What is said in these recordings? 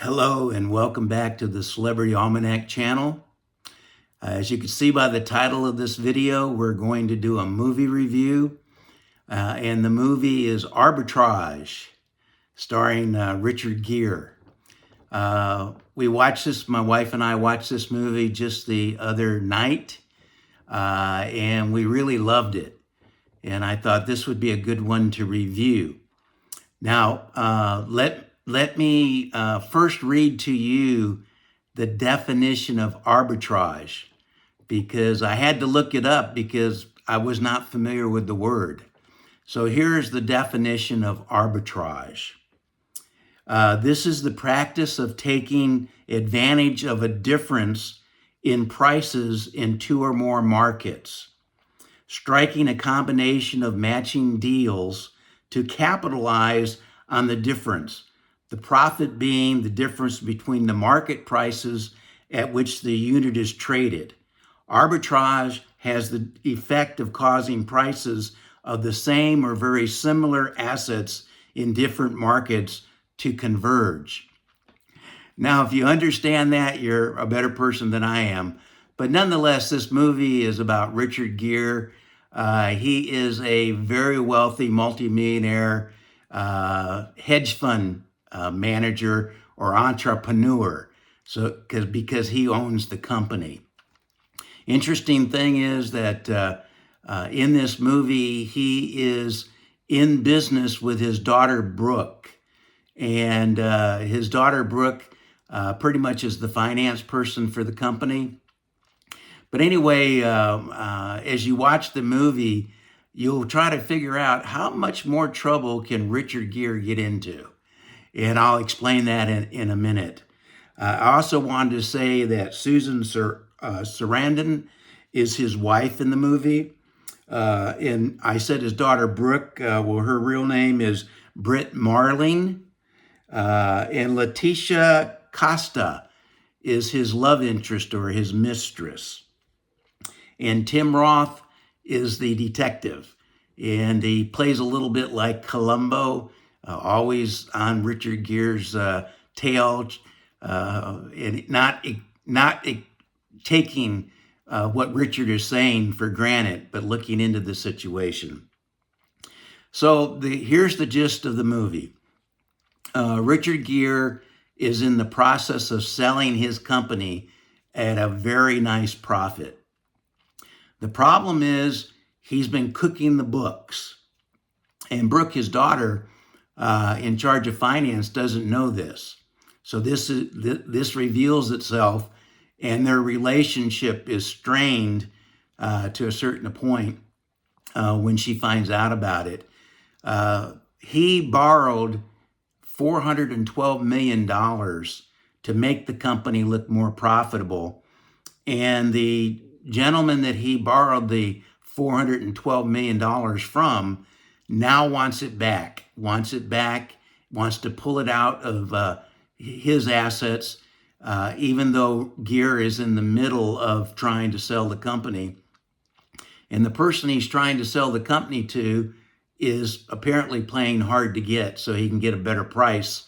Hello and welcome back to the Celebrity Almanac channel. As you can see by the title of this video, we're going to do a movie review. And the movie is Arbitrage, starring Richard Gere. We watched this, my wife and I watched this movie just the other night, and we really loved it. And I thought this would be a good one to review. Now, let me first read to you the definition of arbitrage, because I had to look it up because I was not familiar with the word. So here's the definition of arbitrage. This is the practice of taking advantage of a difference in prices in two or more markets, striking a combination of matching deals to capitalize on the difference, the profit being the difference between the market prices at which the unit is traded. Arbitrage has the effect of causing prices of the same or very similar assets in different markets to converge. Now, if you understand that, you're a better person than I am. But nonetheless, this movie is about Richard Gere. He is a very wealthy multimillionaire hedge fund manager or entrepreneur, because he owns the company. Interesting thing is that in this movie, he is in business with his daughter, Brooke. And his daughter, Brooke, pretty much is the finance person for the company. But anyway, as you watch the movie, you'll try to figure out how much more trouble can Richard Gere get into. And I'll explain that in a minute. I also wanted to say that Susan Sarandon is his wife in the movie. And I said his daughter, Brooke, well, her real name is Britt Marling. And Letitia Costa is his love interest or his mistress. And Tim Roth is the detective. And he plays a little bit like Columbo, always on Richard Gere's tail, and not taking what Richard is saying for granted, but looking into the situation. So here's the gist of the movie. Richard Gere is in the process of selling his company at a very nice profit. The problem is he's been cooking the books. And Brooke, his daughter, in charge of finance, doesn't know this. So this reveals itself, and their relationship is strained to a certain point when she finds out about it. He borrowed $412 million to make the company look more profitable. And the gentleman that he borrowed the $412 million from now wants it back, wants to pull it out of his assets, even though Gere is in the middle of trying to sell the company. And the person he's trying to sell the company to is apparently playing hard to get so he can get a better price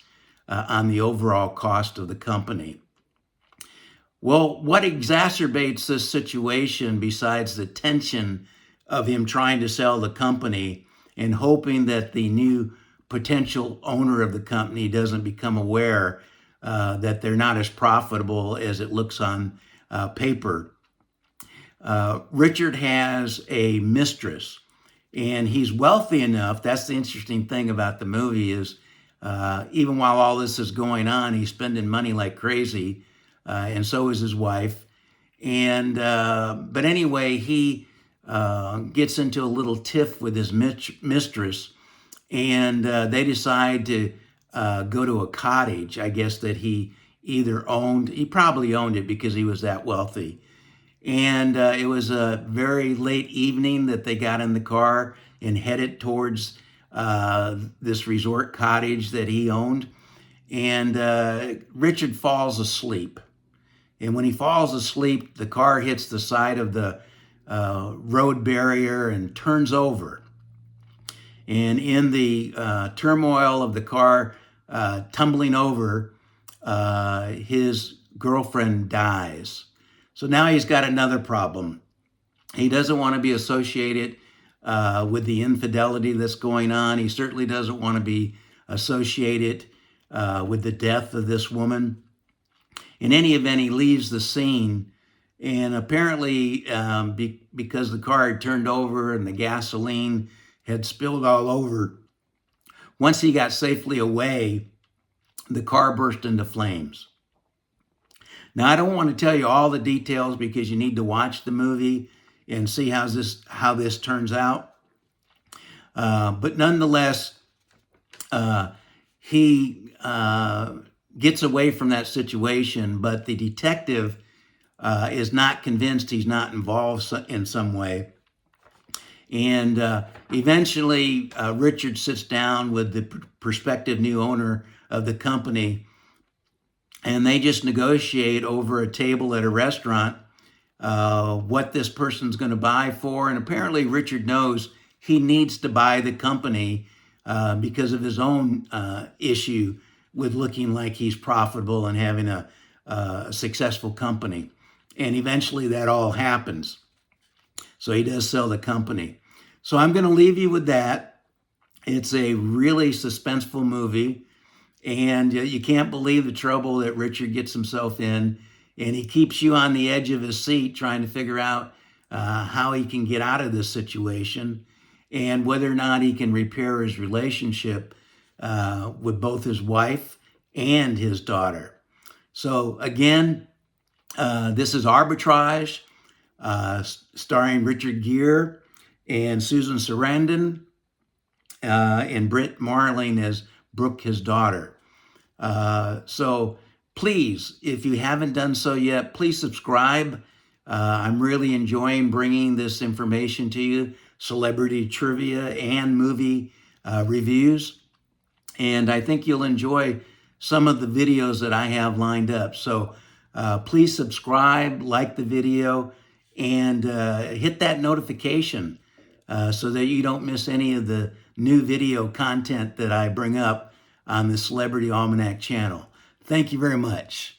on the overall cost of the company. Well, what exacerbates this situation, besides the tension of him trying to sell the company and hoping that the new potential owner of the company doesn't become aware that they're not as profitable as it looks on paper. Richard has a mistress, and he's wealthy enough. That's the interesting thing about the movie is even while all this is going on, he's spending money like crazy, and so is his wife. And but anyway, he gets into a little tiff with his mistress, and they decide to go to a cottage, I guess, that he either owned. He probably owned it because he was that wealthy. And it was a very late evening that they got in the car and headed towards this resort cottage that he owned. And Richard falls asleep. And when he falls asleep, the car hits the side of the road barrier and turns over. And in the turmoil of the car tumbling over, his girlfriend dies. So now he's got another problem. He doesn't want to be associated with the infidelity that's going on. He certainly doesn't want to be associated with the death of this woman. In any event, he leaves the scene, and apparently because the car had turned over and the gasoline had spilled all over, once he got safely away, the car burst into flames. Now, I don't want to tell you all the details because you need to watch the movie and see how this turns out. But nonetheless, he gets away from that situation, but the detective is not convinced he's not involved in some way. And eventually, Richard sits down with the prospective new owner of the company, and they just negotiate over a table at a restaurant what this person's going to buy for. And apparently Richard knows he needs to buy the company because of his own issue with looking like he's profitable and having a successful company. And eventually that all happens. So he does sell the company. So I'm going to leave you with that. It's a really suspenseful movie. And you can't believe the trouble that Richard gets himself in. And he keeps you on the edge of his seat trying to figure out how he can get out of this situation and whether or not he can repair his relationship with both his wife and his daughter. So again, this is Arbitrage, starring Richard Gere and Susan Sarandon, and Britt Marling as Brooke, his daughter. So please, if you haven't done so yet, please subscribe. I'm really enjoying bringing this information to you, celebrity trivia and movie reviews. And I think you'll enjoy some of the videos that I have lined up. So please subscribe, like the video, and hit that notification so that you don't miss any of the new video content that I bring up on the Celebrity Almanac channel. Thank you very much.